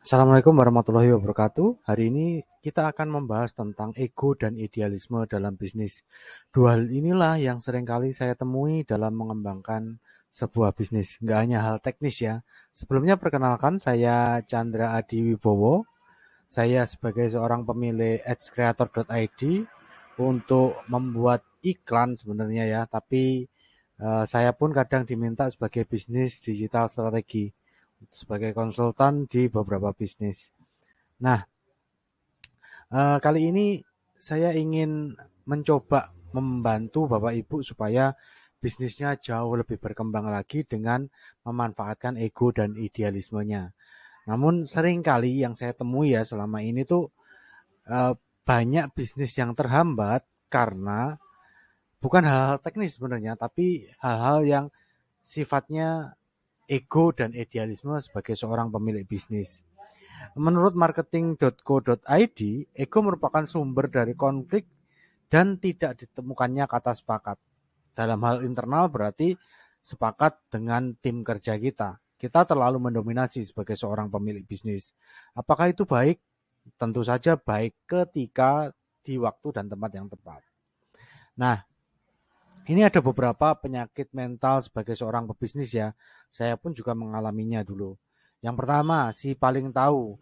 Assalamualaikum warahmatullahi wabarakatuh. Hari ini kita akan membahas tentang ego dan idealisme dalam bisnis. Dua hal inilah yang seringkali saya temui dalam mengembangkan sebuah bisnis. Nggak hanya hal teknis ya. Sebelumnya perkenalkan, saya Chandra Adi Wibowo. Saya sebagai seorang pemilik adscreator.id untuk membuat iklan sebenarnya ya. Tapi saya pun kadang diminta sebagai bisnis digital strategi, sebagai konsultan di beberapa bisnis. Nah, kali ini saya ingin mencoba membantu Bapak Ibu supaya bisnisnya jauh lebih berkembang lagi dengan memanfaatkan ego dan idealismenya. Namun seringkali yang saya temui ya selama ini tuh eh, banyak bisnis yang terhambat karena bukan hal-hal teknis sebenarnya, tapi hal-hal yang sifatnya ego dan idealisme sebagai seorang pemilik bisnis. Menurut marketing.co.id, ego merupakan sumber dari konflik dan tidak ditemukannya kata sepakat. Dalam hal internal berarti sepakat dengan tim kerja kita. Kita terlalu mendominasi sebagai seorang pemilik bisnis. Apakah itu baik? Tentu saja baik ketika di waktu dan tempat yang tepat. Nah, ini ada beberapa penyakit mental sebagai seorang pebisnis ya. Saya pun juga mengalaminya dulu. Yang pertama, si paling tahu.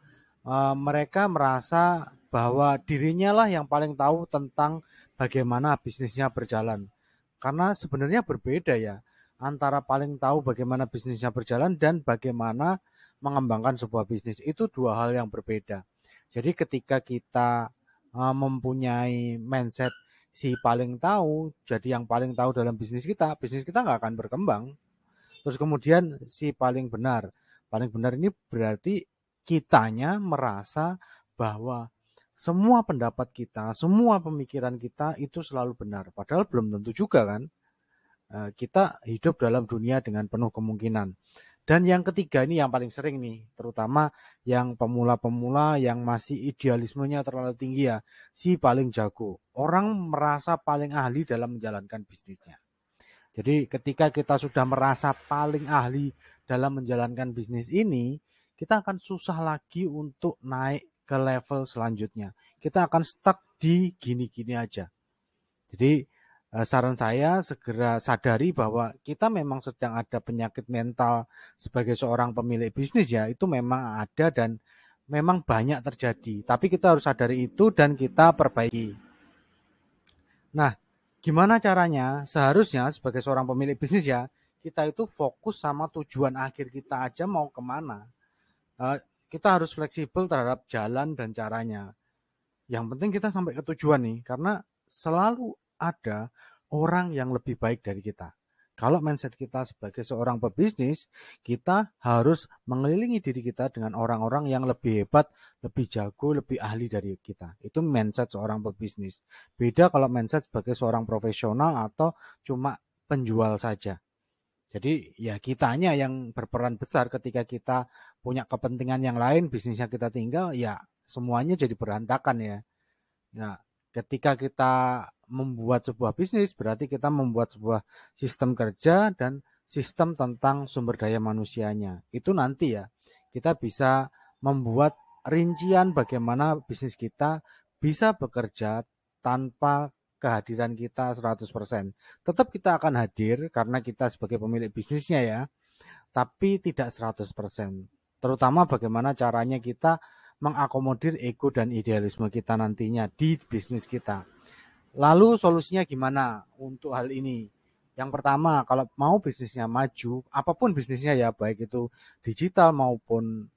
Mereka merasa bahwa dirinya lah yang paling tahu tentang bagaimana bisnisnya berjalan. Karena sebenarnya berbeda ya antara paling tahu bagaimana bisnisnya berjalan dan bagaimana mengembangkan sebuah bisnis. Itu dua hal yang berbeda. Jadi ketika kita mempunyai mindset si paling tahu, jadi yang paling tahu dalam bisnis kita nggak akan berkembang. Terus kemudian si paling benar ini berarti kitanya merasa bahwa semua pendapat kita, semua pemikiran kita itu selalu benar. Padahal belum tentu juga kan. Kita hidup dalam dunia dengan penuh kemungkinan. Dan yang ketiga ini yang paling sering nih, terutama yang pemula-pemula yang masih idealismenya terlalu tinggi ya, si paling jago. Orang merasa paling ahli dalam menjalankan bisnisnya. Jadi ketika kita sudah merasa paling ahli dalam menjalankan bisnis ini, kita akan susah lagi untuk naik ke level selanjutnya. Kita akan stuck di gini-gini aja. Jadi saran saya segera sadari bahwa kita memang sedang ada penyakit mental sebagai seorang pemilik bisnis ya, itu memang ada dan memang banyak terjadi. Tapi kita harus sadari itu dan kita perbaiki. Nah, gimana caranya? Seharusnya sebagai seorang pemilik bisnis ya, kita itu fokus sama tujuan akhir kita aja mau kemana. Eh, Kita harus fleksibel terhadap jalan dan caranya. Yang penting kita sampai ke tujuan nih, karena selalu ada orang yang lebih baik dari kita. Kalau mindset kita sebagai seorang pebisnis, kita harus mengelilingi diri kita dengan orang-orang yang lebih hebat, lebih jago, lebih ahli dari kita. Itu mindset seorang pebisnis. Beda kalau mindset sebagai seorang profesional atau cuma penjual saja. Jadi ya kitanya yang berperan besar ketika kita punya kepentingan yang lain, bisnisnya kita tinggal, ya semuanya jadi berantakan ya. Nah, ketika kita membuat sebuah bisnis, berarti kita membuat sebuah sistem kerja dan sistem tentang sumber daya manusianya. Itu nanti ya, kita bisa membuat rincian bagaimana bisnis kita bisa bekerja tanpa kehadiran kita 100%. Tetap kita akan hadir karena kita sebagai pemilik bisnisnya ya, tapi tidak 100%. Terutama bagaimana caranya kita mengakomodir ego dan idealisme kita nantinya di bisnis kita. Lalu solusinya gimana untuk hal ini? Yang pertama, kalau mau bisnisnya maju, apapun bisnisnya ya, baik itu digital maupun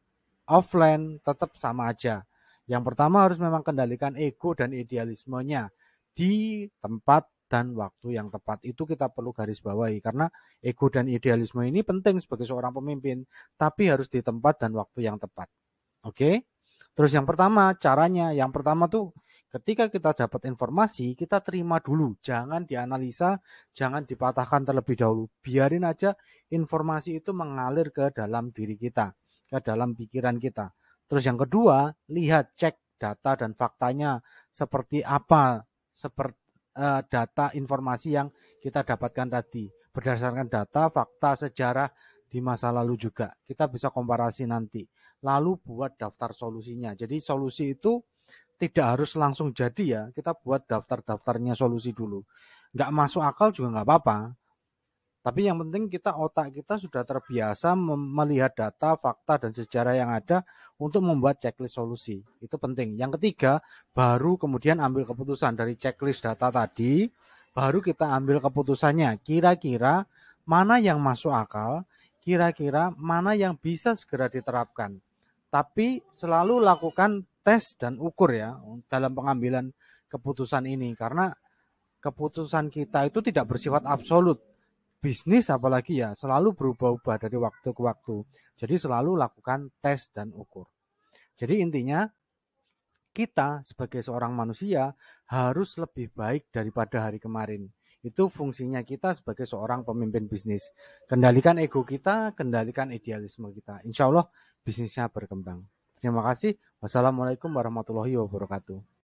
offline, tetap sama aja. Yang pertama harus memang kendalikan ego dan idealismenya di tempat dan waktu yang tepat. Itu kita perlu garis bawahi karena ego dan idealisme ini penting sebagai seorang pemimpin, tapi harus di tempat dan waktu yang tepat. Oke? Terus yang pertama, caranya, yang pertama tuh ketika kita dapat informasi, kita terima dulu, jangan dianalisa, jangan dipatahkan terlebih dahulu. Biarin aja informasi itu mengalir ke dalam diri kita, ke dalam pikiran kita. Terus yang kedua, lihat, cek data dan faktanya seperti apa, seperti data informasi yang kita dapatkan tadi. Berdasarkan data, fakta, sejarah di masa lalu juga. Kita bisa komparasi nanti. lalu buat daftar solusinya. Jadi solusi itu tidak harus langsung jadi ya, kita buat daftar-daftarnya solusi dulu. Nggak masuk akal juga nggak apa-apa. Tapi yang penting otak kita sudah terbiasa melihat data, fakta, dan sejarah yang ada untuk membuat checklist solusi. Itu penting. Yang ketiga, baru kemudian ambil keputusan dari checklist data tadi, baru kita ambil keputusannya. Kira-kira mana yang masuk akal, kira-kira mana yang bisa segera diterapkan. Tapi selalu lakukan tes dan ukur ya dalam pengambilan keputusan ini. Karena keputusan kita itu tidak bersifat absolut. Bisnis apalagi ya selalu berubah-ubah dari waktu ke waktu. Jadi selalu lakukan tes dan ukur. Jadi intinya kita sebagai seorang manusia harus lebih baik daripada hari kemarin. Itu fungsinya kita sebagai seorang pemimpin bisnis. Kendalikan ego kita, kendalikan idealisme kita. Insya Allah bisnisnya berkembang. Terima kasih. Wassalamualaikum warahmatullahi wabarakatuh.